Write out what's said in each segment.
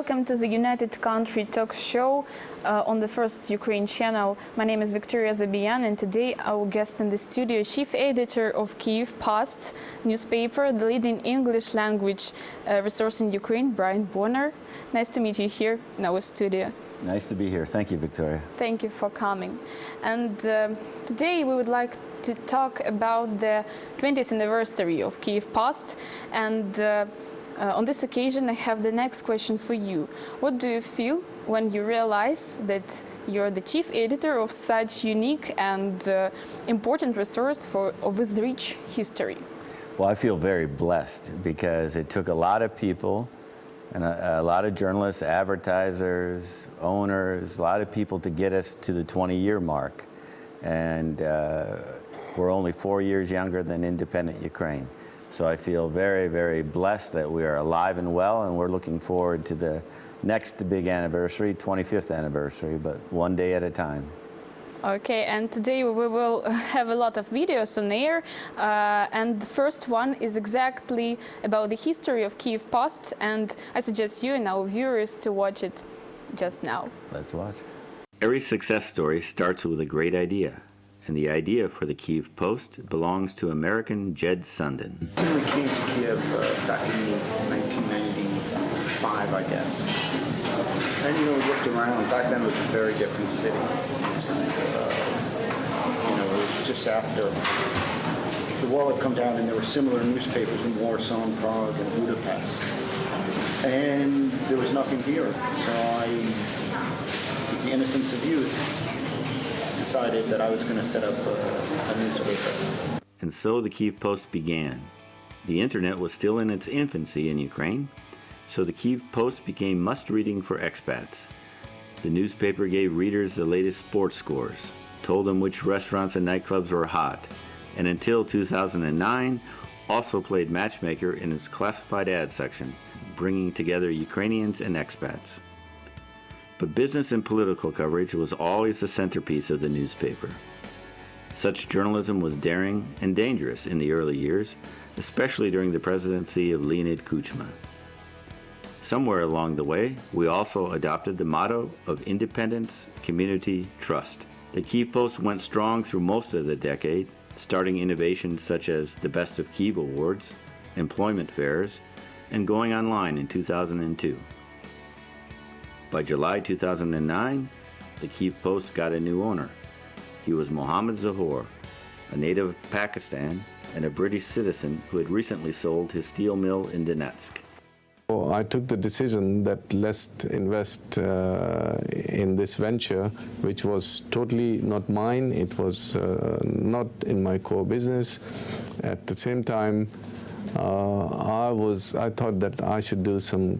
welcome to the United Country talk show on the First Ukraine channel. My name is Vікторією Забіян, and today our guest in the studio, Chief-editor of Kyiv Post newspaper, the leading English language resource in Ukraine, Brian Bonner. Nice to meet you here in our studio. Nice to be here. Thank you, Victoria. Thank you for coming. And today we would like to talk about the 20th anniversary of Kyiv Post. And on this occasion, I have the next question for you. What do you feel when you realize that you're the chief editor of such unique and important resource of its rich history? Well, I feel very blessed because it took a lot of people and a lot of journalists, advertisers, owners, a lot of people to get us to the 20-year mark. And we're only 4 years younger than independent Ukraine. So I feel very, very blessed that we are alive and well, and we're looking forward to the next big anniversary, 25th anniversary, but one day at a time. Okay, and today we will have a lot of videos on air, and the first one is exactly about the history of Kyiv Post, and I suggest you and our viewers to watch it just now. Let's watch. Every success story starts with a great idea, and the idea for the Kyiv Post belongs to American Jed Sundin. We came to Kyiv back in 1995, I guess. And, we looked around. Back then it was a very different city. It was just after the wall had come down, and there were similar newspapers in Warsaw and Prague and Budapest. And there was nothing here. So I, with the innocence of youth, decided that I was going to set up a newspaper. And so the Kyiv Post began. The internet was still in its infancy in Ukraine, so the Kyiv Post became must-reading for expats. The newspaper gave readers the latest sports scores, told them which restaurants and nightclubs were hot, and until 2009, also played matchmaker in its classified ad section, bringing together Ukrainians and expats. But business and political coverage was always the centerpiece of the newspaper. Such journalism was daring and dangerous in the early years, especially during the presidency of Leonid Kuchma. Somewhere along the way, we also adopted the motto of independence, community, trust. The Kyiv Post went strong through most of the decade, starting innovations such as the Best of Kyiv Awards, employment fairs, and going online in 2002. By July 2009, the Kyiv Post got a new owner. He was Mohammed Zahor, a native of Pakistan and a British citizen who had recently sold his steel mill in Donetsk. I took the decision that let's invest in this venture, which was totally not mine. It was not in my core business. At the same time, I thought that I should do some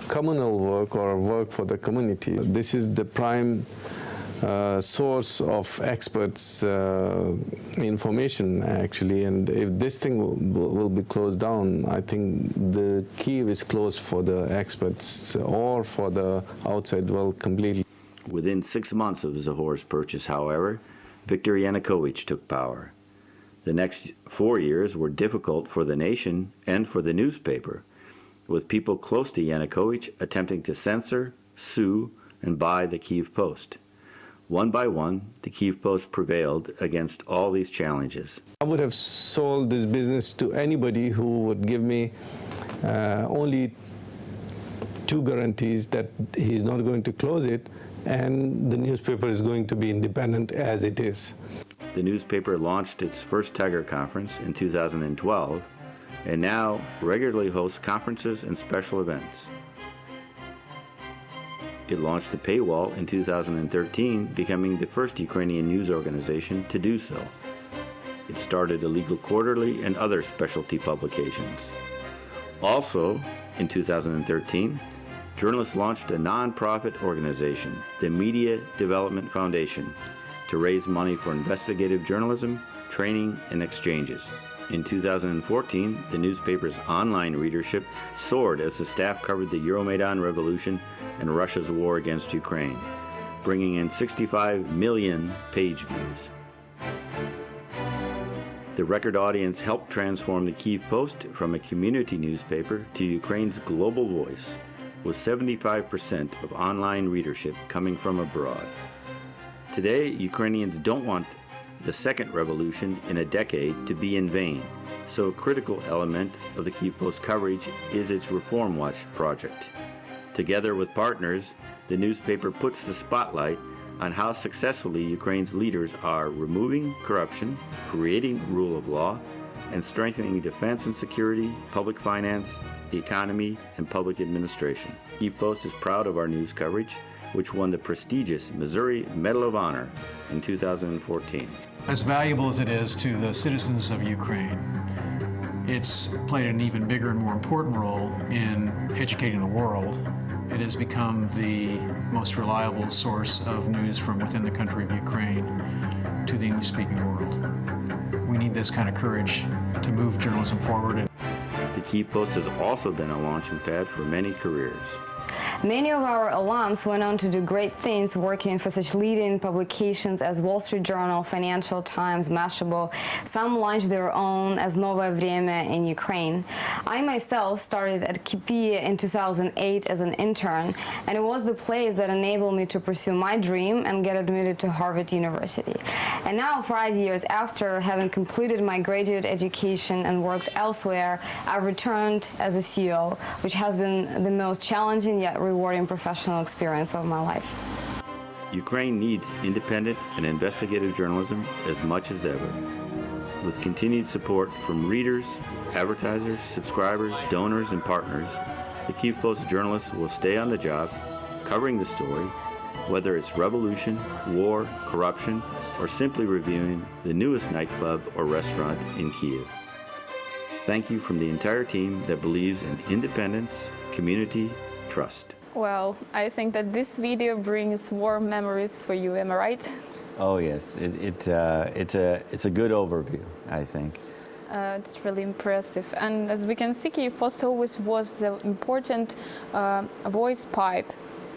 communal work or work for the community. This is the prime source of experts' information, actually, and if this thing will be closed down, I think the Kyiv is closed for the experts or for the outside world completely. Within 6 months of Zahor's purchase, however, Viktor Yanukovych took power. The next 4 years were difficult for the nation and for the newspaper, with people close to Yanukovych attempting to censor, sue, and buy the Kyiv Post. One by one, the Kyiv Post prevailed against all these challenges. I would have sold this business to anybody who would give me only 2 guarantees that he's not going to close it and the newspaper is going to be independent as it is. The newspaper launched its first Tiger Conference in 2012 and now regularly hosts conferences and special events. It launched a paywall in 2013, becoming the first Ukrainian news organization to do so. It started a legal quarterly and other specialty publications. Also, in 2013, journalists launched a non-profit organization, the Media Development Foundation, to raise money for investigative journalism, training, and exchanges. In 2014, the newspaper's online readership soared as the staff covered the Euromaidan revolution and Russia's war against Ukraine, bringing in 65 million page views. The record audience helped transform the Kyiv Post from a community newspaper to Ukraine's global voice, with 75% of online readership coming from abroad. Today, Ukrainians don't want the second revolution in a decade to be in vain, so a critical element of the Kyiv Post coverage is its Reform Watch project. Together with partners, the newspaper puts the spotlight on how successfully Ukraine's leaders are removing corruption, creating rule of law, and strengthening defense and security, public finance, the economy, and public administration. Kyiv Post is proud of our news coverage, which won the prestigious Missouri Medal of Honor in 2014. As valuable as it is to the citizens of Ukraine, it's played an even bigger and more important role in educating the world. It has become the most reliable source of news from within the country of Ukraine to the English-speaking world. We need this kind of courage to move journalism forward. The Kyiv Post has also been a launching pad for many careers. Many of our alums went on to do great things working for such leading publications as Wall Street Journal, Financial Times, Mashable. Some launched their own as Новое Время in Ukraine. I myself started at Kyiv in 2008 as an intern, and it was the place that enabled me to pursue my dream and get admitted to Harvard University. And now, 5 years after having completed my graduate education and worked elsewhere, I've returned as a CEO, which has been the most challenging yet rewarding professional experience of my life. Ukraine needs independent and investigative journalism as much as ever. With continued support from readers, advertisers, subscribers, donors, and partners, the Kyiv Post journalists will stay on the job, covering the story, whether it's revolution, war, corruption, or simply reviewing the newest nightclub or restaurant in Kyiv. Thank you from the entire team that believes in independence, community, trust. Well, I think that this video brings warm memories for you, am I right? Oh yes, it's a good overview, I think. It's really impressive. And as we can see, Kyiv Post always was the important voice pipe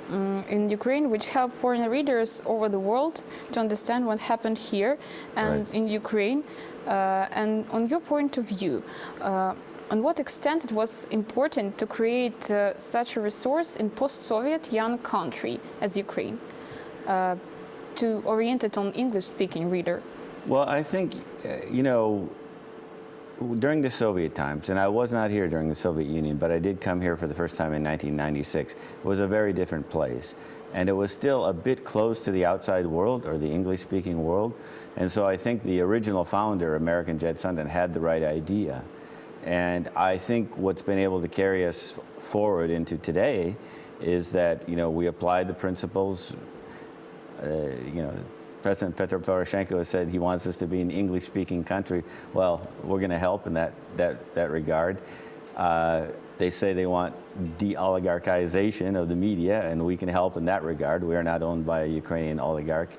in Ukraine, which helped foreign readers over the world to understand what happened here and in Ukraine. And on your point of view, on what extent it was important to create such a resource in post-Soviet young country as Ukraine, to orient it on English-speaking reader? Well, I think, you know, during the Soviet times, and I was not here during the Soviet Union, but I did come here for the first time in 1996, it was a very different place. And it was still a bit close to the outside world, or the English-speaking world. And so I think the original founder, American Jed Sundin, had the right idea. And I think what's been able to carry us forward into today is that, you know, we applied the principles. You know, President Petro Poroshenko has said he wants us to be an English-speaking country. Well, we're going to help in that regard. They say they want de-oligarchization of the media, and we can help in that regard. We are not owned by a Ukrainian oligarch.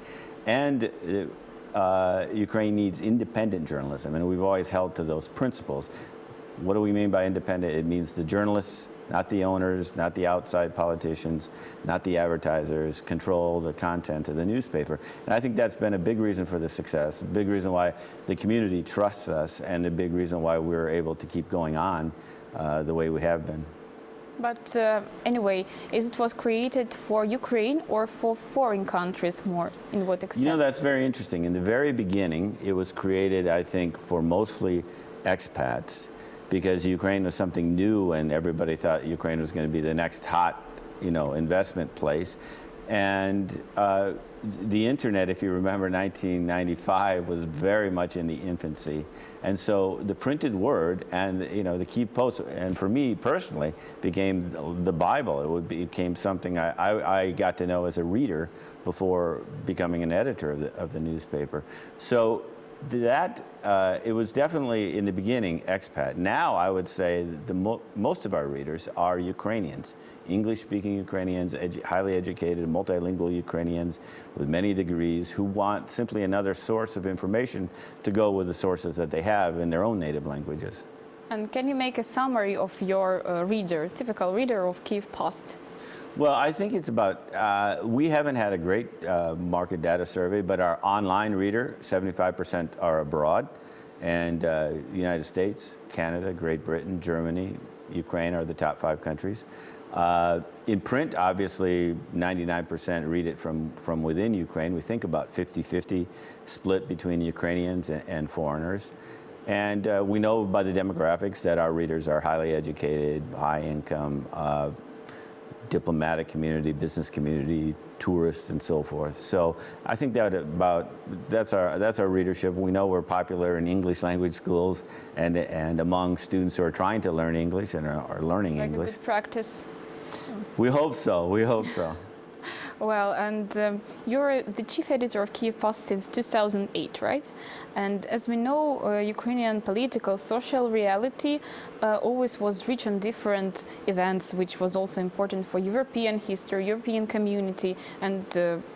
And Ukraine needs independent journalism, and we've always held to those principles. What do we mean by independent? It means the journalists, not the owners, not the outside politicians, not the advertisers, control the content of the newspaper. And I think that's been a big reason for the success, a big reason why the community trusts us, and the big reason why we're able to keep going on the way we have been. But anyway, it was created for Ukraine or for foreign countries more? In what extent? You know, that's very interesting. In the very beginning, it was created, I think, for mostly expats, because Ukraine was something new and everybody thought Ukraine was going to be the next hot, you know, investment place. And the internet, if you remember, 1995 was very much in the infancy. And so the printed word and, you know, the Kyiv Post, and for me personally, became the Bible. It became something I got to know as a reader before becoming an editor of the newspaper. So that, it was definitely in the beginning expat. Now I would say most of our readers are Ukrainians, English-speaking Ukrainians, highly educated, multilingual Ukrainians with many degrees who want simply another source of information to go with the sources that they have in their own native languages. And can you make a summary of your typical reader of Kyiv Post? Well, I think it's about, we haven't had a great market data survey, but our online reader, 75% are abroad, and United States, Canada, Great Britain, Germany, Ukraine are the top 5 countries. In print, obviously, 99% read it from within Ukraine. We think about 50-50 split between Ukrainians and foreigners. And we know by the demographics that our readers are highly educated, high income, diplomatic community, business community, tourists, and so forth. So I think that's our readership. We know we're popular in English language schools and among students who are trying to learn English and are learning like English. A good practice. We hope so. We hope so. Well, and you're the chief editor of Kyiv Post since 2008, right? And as we know, Ukrainian political, social reality always was rich on different events, which was also important for European history, European community, and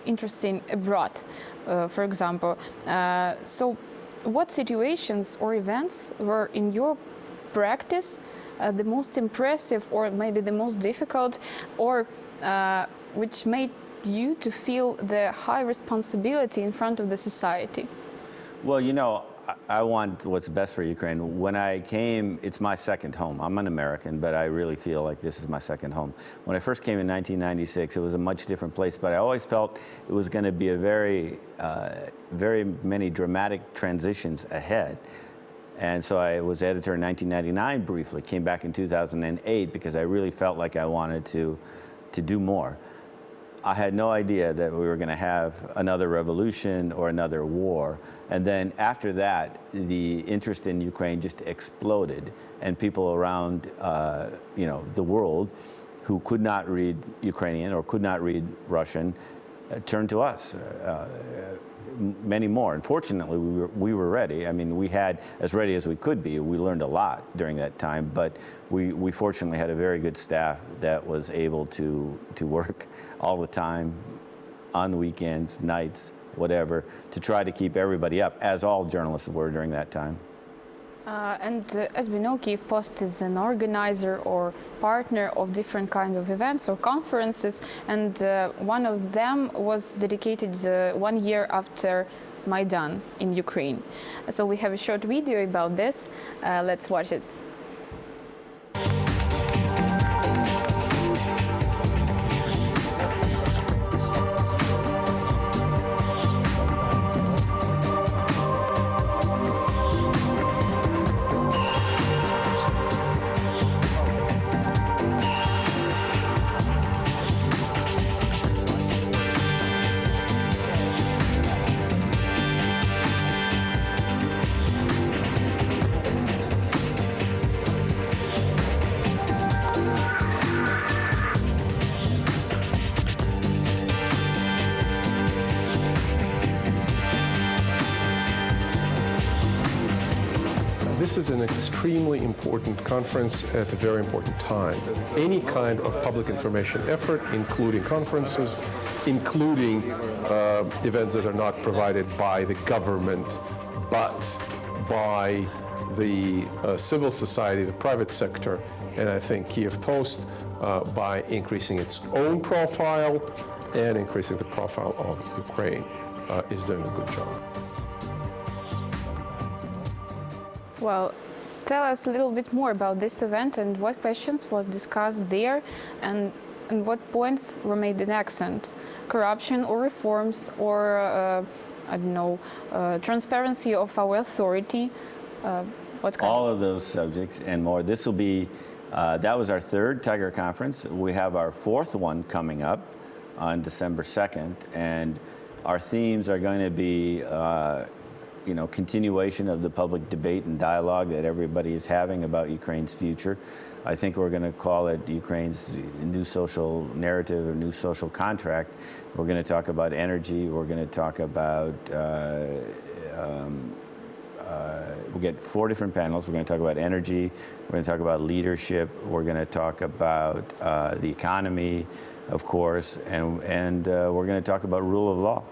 interesting abroad, for example. So what situations or events were in your practice the most impressive or maybe the most difficult, or which made you to feel the high responsibility in front of the society? Well, you know, I want what's best for Ukraine. When I came, it's my second home. I'm an American, but I really feel like this is my second home. When I first came in 1996, it was a much different place, but I always felt it was going to be a very many dramatic transitions ahead. And so I was editor in 1999 briefly, came back in 2008 because I really felt like I wanted to do more. I had no idea that we were going to have another revolution or another war. And then after that, the interest in Ukraine just exploded, and people around the world who could not read Ukrainian or could not read Russian turned to us. Many more. Unfortunately, we were ready. I mean, we had as ready as we could be. We learned a lot during that time, but we fortunately had a very good staff that was able to work all the time, on weekends, nights, whatever, to try to keep everybody up, as all journalists were during that time. As we know, Kyiv Post is an organizer or partner of different kinds of events or conferences, and one of them was dedicated 1 year after Maidan in Ukraine. So we have a short video about this. Let's watch it. This is an extremely important conference at a very important time. Any kind of public information effort, including conferences, including events that are not provided by the government, but by the civil society, the private sector, and I think Kyiv Post, by increasing its own profile and increasing the profile of Ukraine, is doing a good job. Well, tell us a little bit more about this event and what questions was discussed there, and what points were made in accent. Corruption or reforms, or I don't know, transparency of our authority. What kind all of those subjects and more. This will be, that was our third Tiger Conference. We have our fourth one coming up on December 2nd, and our themes are going to be continuation of the public debate and dialogue that everybody is having about Ukraine's future. I think we're going to call it Ukraine's new social narrative or new social contract. We're going to talk about energy. We're going to talk about, we'll get 4 different panels. We're going to talk about energy. We're going to talk about leadership. We're going to talk about the economy, of course, and we're going to talk about rule of law.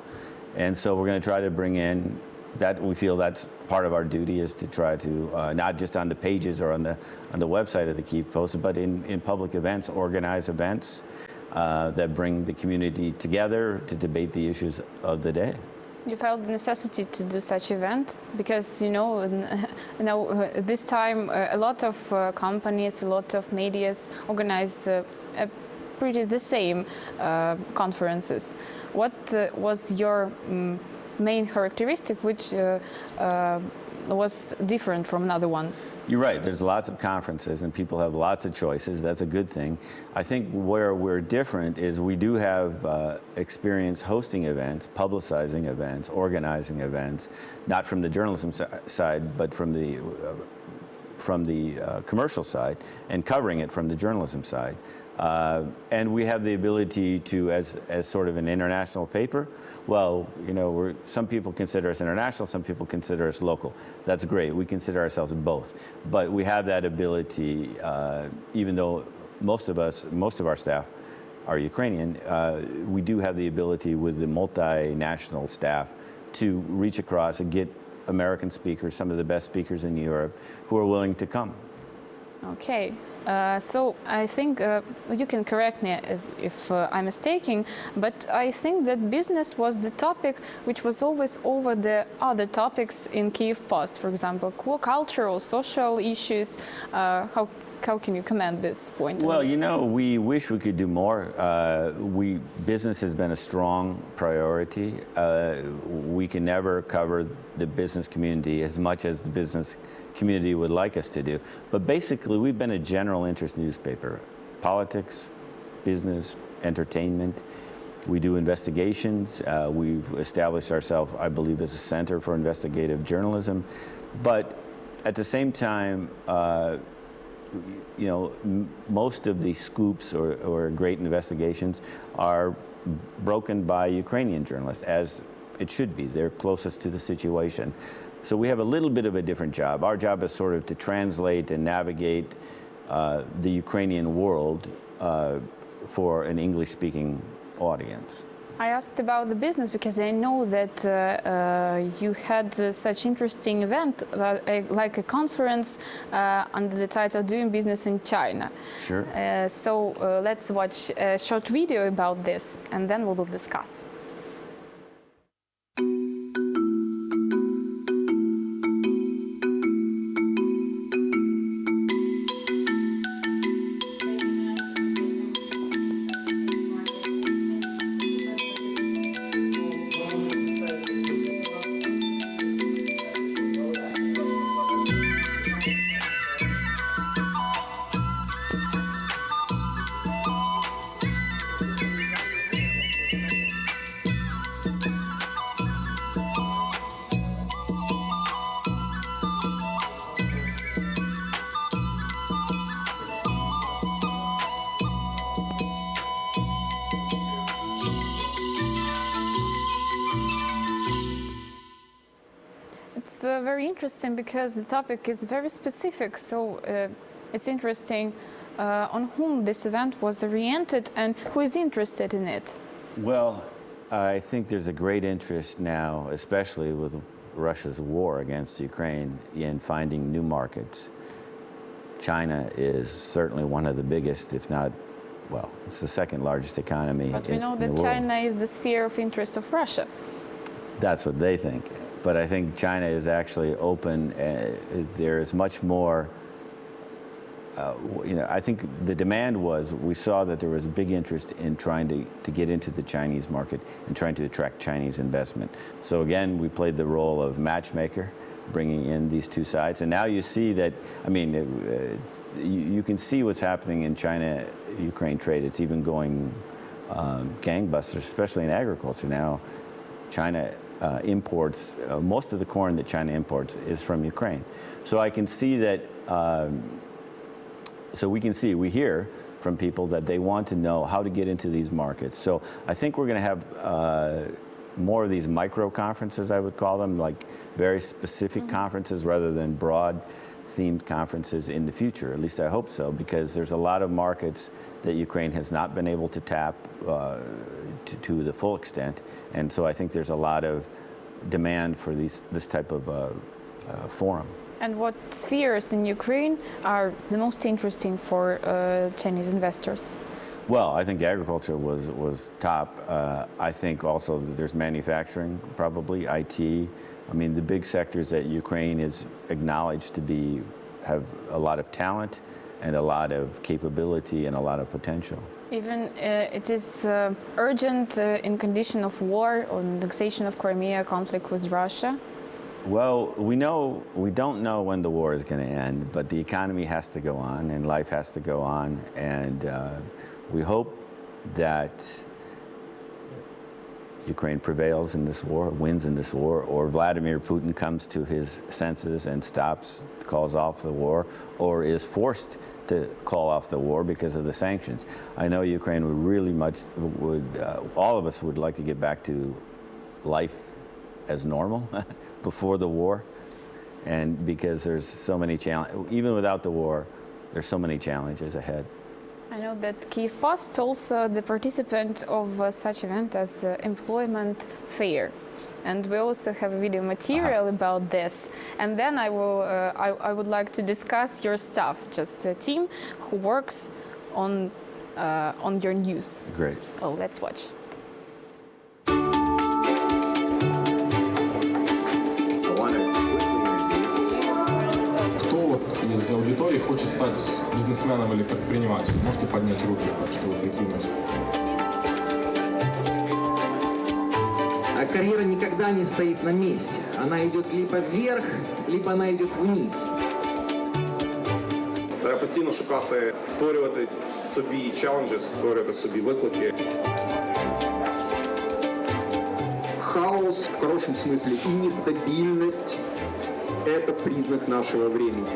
And so we're going to try to bring in that. We feel that's part of our duty, is to try to not just on the pages or on the website of the Kyiv Post, but in public events, organize events that bring the community together to debate the issues of the day. You felt the necessity to do such event because this time a lot of companies, a lot of medias organize pretty the same conferences. What was your main characteristic which was different from another one? You're right. There's lots of conferences and people have lots of choices. That's a good thing. I think where we're different is we do have experience hosting events, publicizing events, organizing events, not from the journalism side, but from the commercial side, and covering it from the journalism side. And we have the ability to, as sort of an international paper, well, you know, some people consider us international, some people consider us local. That's great. We consider ourselves both. But we have that ability, even though most of our staff are Ukrainian, we do have the ability with the multinational staff to reach across and get American speakers, some of the best speakers in Europe, who are willing to come. Okay. So I think you can correct me if I'm mistaken, but I think that business was the topic which was always over the other topics in Kyiv Post, for example, cultural, social issues. How can you comment this point? Well, you know, we wish we could do more. Business has been a strong priority. We can never cover the business community as much as the business community would like us to do. But basically, we've been a general interest newspaper. Politics, business, entertainment. We do investigations. We've established ourselves, I believe, as a center for investigative journalism. But at the same time, you know, most of the scoops or great investigations are broken by Ukrainian journalists, as it should be. They're closest to the situation. So we have a little bit of a different job. Our job is sort of to translate and navigate the Ukrainian world for an English-speaking audience. I asked about the business because I know that you had such interesting event, like a conference under the title "Doing Business in China." Sure. So let's watch a short video about this, and then we will discuss. It's very interesting because the topic is very specific, so it's interesting on whom this event was oriented and who is interested in it. Well, I think there's a great interest now, especially with Russia's war against Ukraine, in finding new markets. China is certainly one of the biggest, if not, well, it's the second largest economy But we know that China is the sphere of interest of Russia. That's what they think. But I think China is actually open. There is much more, you know, I think the demand was, we saw that there was a big interest in trying to get into the Chinese market and trying to attract Chinese investment. So again, we played the role of matchmaker, bringing in these two sides. And now you see that, I mean, you can see what's happening in China-Ukraine trade. It's even going gangbusters, especially in agriculture now. China imports, most of the corn that China imports is from Ukraine. So I can see that, we hear from people that they want to know how to get into these markets. So I think we're going to have more of these micro conferences, I would call them, like very specific conferences rather than broad themed conferences in the future. At least I hope so, because there's a lot of markets that Ukraine has not been able to tap to the full extent. And so I think there's a lot of demand for this type of forum. And what spheres in Ukraine are the most interesting for Chinese investors? Well, I think agriculture was top. I think also that there's manufacturing, probably IT. I mean, the big sectors that Ukraine is acknowledged to have a lot of talent, and a lot of capability and a lot of potential. Even it is urgent in condition of war or annexation of Crimea, conflict with Russia. Well, we don't know when the war is going to end, but the economy has to go on and life has to go on, and we hope that Ukraine prevails in this war, wins in this war, or Vladimir Putin comes to his senses and calls off the war, or is forced to call off the war because of the sanctions. I know Ukraine all of us would like to get back to life as normal before the war, and because there's so many challenges, even without the war, there's so many challenges ahead. I know that Kyiv Post also the participant of such event as the employment fair, and we also have a video material about this. And then I would like to discuss your staff, just a team who works on your news. Great. Well, let's watch. Из аудитории хочет стать бизнесменом или предпринимателем? Можете поднять руки, чтобы прикинуть. А карьера никогда не стоит на месте. Она идет либо вверх, либо она идет вниз. Треба постійно шукати, створювати собі челенджі, створювати собі виклики. Хаос в хорошем смысле и нестабильность – это признак нашего времени.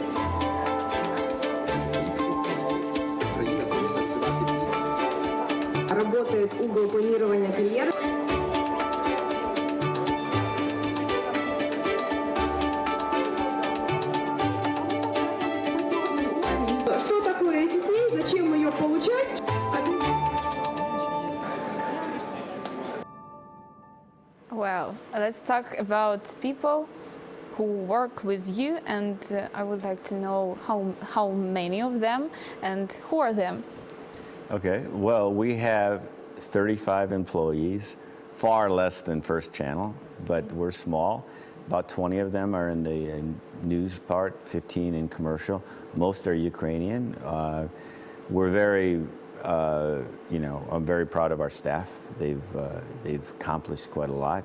Работает угол планирования карьеры. Что такое SSA? Зачем ее получать? Well, let's talk about people who work with you, and I would like to know how many of them and who are them. Okay, well, we have 35 employees, far less than First Channel, but we're small. About 20 of them are in the news part, 15 in commercial. Most are Ukrainian. We're very, I'm very proud of our staff. They've accomplished quite a lot.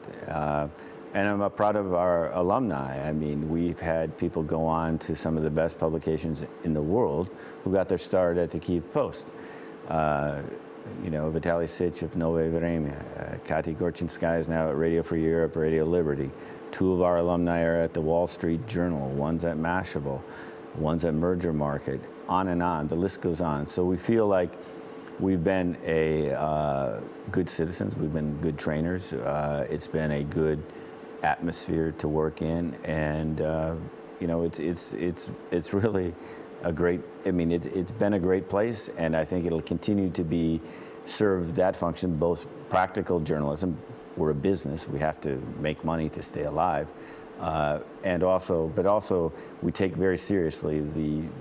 And I'm proud of our alumni. I mean, we've had people go on to some of the best publications in the world who got their start at the Kyiv Post. Vitaly Sitch of Новое Время. Kati Gorchinskaya is now at Radio Free Europe, Radio Liberty. Two of our alumni are at the Wall Street Journal. One's at Mashable. One's at Merger Market. On and on. The list goes on. So we feel like we've been good citizens. We've been good trainers. It's been a good atmosphere to work in, and it's really a great. I mean, it's been a great place, and I think it'll continue to serve that function, both practical journalism. We're a business. We have to make money to stay alive, but also we take very seriously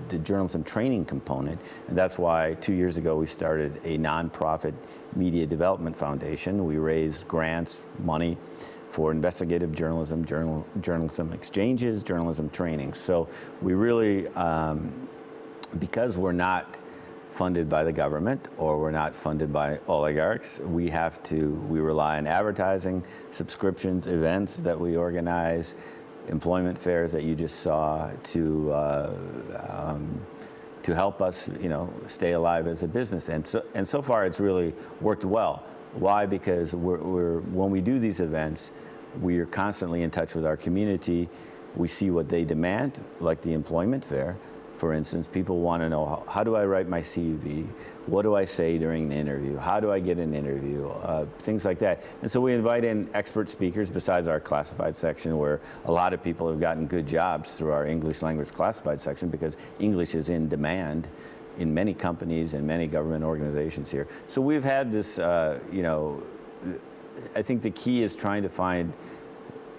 the journalism training component, and that's why 2 years ago we started a nonprofit media development foundation. We raised grants, money for investigative journalism, journalism exchanges, journalism training. So we really, because we're not funded by the government or we're not funded by oligarchs, we rely on advertising, subscriptions, events that we organize, employment fairs that you just saw to help us, stay alive as a business. And so far it's really worked well. Why? Because when we do these events, we are constantly in touch with our community. We see what they demand, like the employment fair. For instance, people want to know, how do I write my CV? What do I say during the interview? How do I get an interview? Things like that. And so we invite in expert speakers besides our classified section, where a lot of people have gotten good jobs through our English language classified section, because English is in demand in many companies and many government organizations here. So we've had this, I think the key is trying to find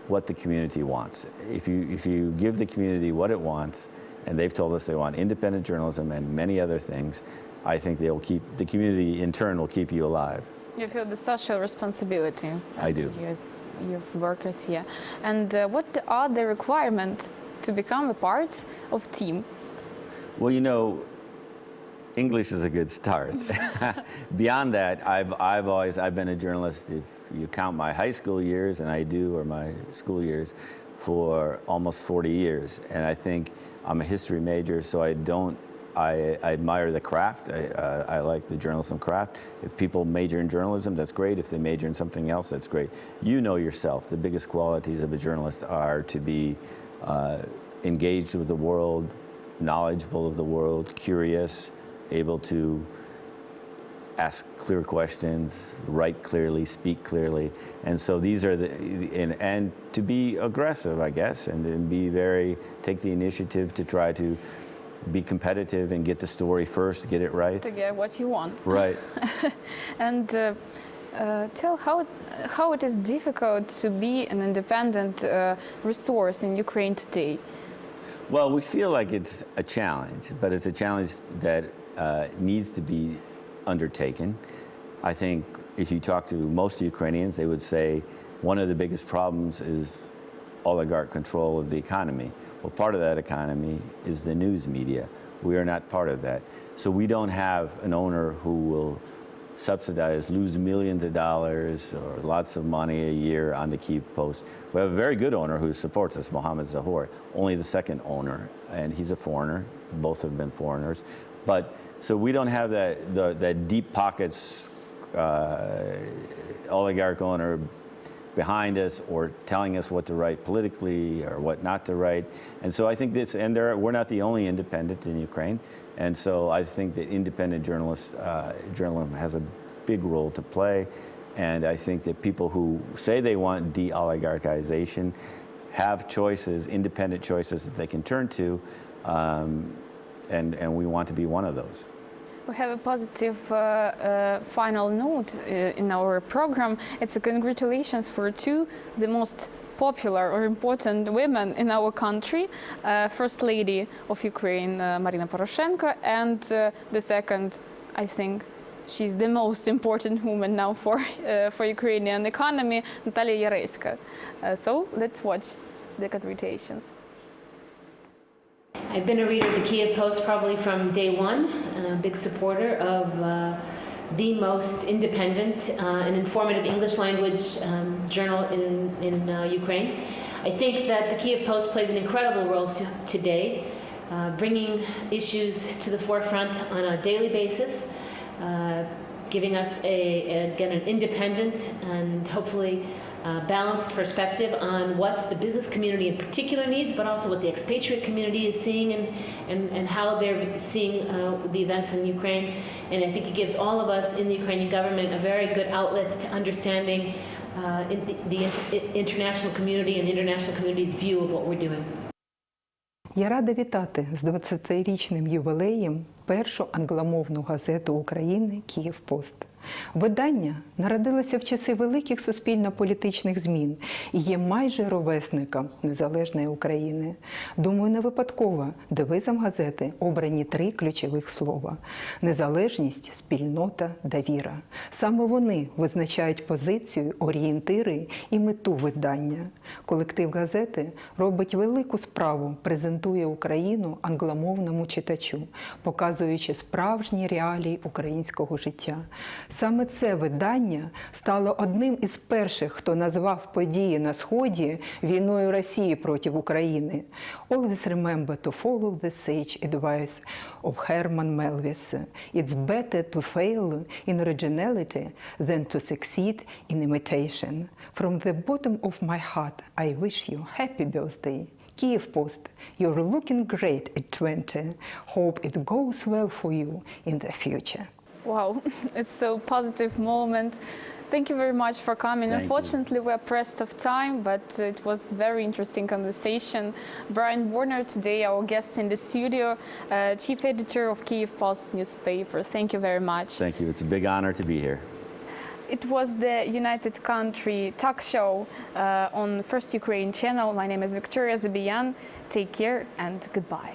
what the community wants. If you give the community what it wants, and they've told us they want independent journalism and many other things, I think the community in turn will keep you alive. You feel the social responsibility. I do. You workers here. And what are the requirements to become a part of team? Well, English is a good start. Beyond that, I've been a journalist, if you count my high school years, and I do, or my school years, for almost 40 years. And I think I'm a history major, so I admire the craft. I like the journalism craft. If people major in journalism, that's great. If they major in something else, that's great. You know yourself, the biggest qualities of a journalist are to be engaged with the world, knowledgeable of the world, curious, able to ask clear questions, write clearly, speak clearly. And so these are and to be aggressive, I guess, and take the initiative to try to be competitive and get the story first, get it right. To get what you want. Right. And tell how it is difficult to be an independent resource in Ukraine today. Well, we feel like it's a challenge, but it's a challenge that needs to be undertaken. I think if you talk to most Ukrainians, they would say one of the biggest problems is oligarch control of the economy. Well, part of that economy is the news media. We are not part of that. So we don't have an owner who will lose millions of dollars or lots of money a year on the Kyiv Post. We have a very good owner who supports us, Mohammed Zahor, only the second owner, and he's a foreigner. Both have been foreigners. But so we don't have that deep pockets oligarch owner behind us or telling us what to write politically or what not to write. And so I think we're not the only independent in Ukraine. And so I think that independent journalism has a big role to play. And I think that people who say they want de-oligarchization have choices, independent choices that they can turn to. And we want to be one of those. We have a positive final note in our program. It's a congratulations for the most popular or important women in our country, First Lady of Ukraine, Marina Poroshenko, and the second, I think, she's the most important woman now for Ukrainian economy, Natalia Yareska. So let's watch the congratulations. I've been a reader of the Kyiv Post probably from day one, a big supporter of the most independent and informative English language journal in Ukraine. I think that the Kyiv Post plays an incredible role today, bringing issues to the forefront on a daily basis, giving us again an independent and hopefully balanced perspective on what the business community in particular needs, but also what the expatriate community is seeing and how they're seeing the events in Ukraine. And I think it gives all of us in the Ukrainian government a very good outlet to understanding the international community and the international community's view of what we're doing. Я рада вітати з 20-річним ювілеєм першу англомовну газету України «Київ Пост». Видання народилося в часи великих суспільно-політичних змін і є майже ровесником незалежної України. Думаю, не випадково девизом газети обрані 3 ключових слова – незалежність, спільнота, довіра. Саме вони визначають позицію, орієнтири і мету видання. Колектив газети робить велику справу, презентує Україну англомовному читачу, показуючи справжні реалії українського життя. Саме це видання стало одним із перших, хто назвав події на Сході війною Росії проти України. Always remember to follow the sage advice of Herman Melville. It's better to fail in originality than to succeed in imitation. From the bottom of my heart, I wish you happy birthday. Kyiv Post, you're looking great at 20. Hope it goes well for you in the future. Wow, it's so positive moment. Thank you very much for coming. Unfortunately, we're pressed of time, but it was very interesting conversation. Brian Warner today, our guest in the studio, chief editor of Kyiv Post newspaper. Thank you very much. Thank you. It's a big honor to be here. It was the United Country talk show on First Ukraine channel. My name is Vікторією Забіян. Take care and goodbye.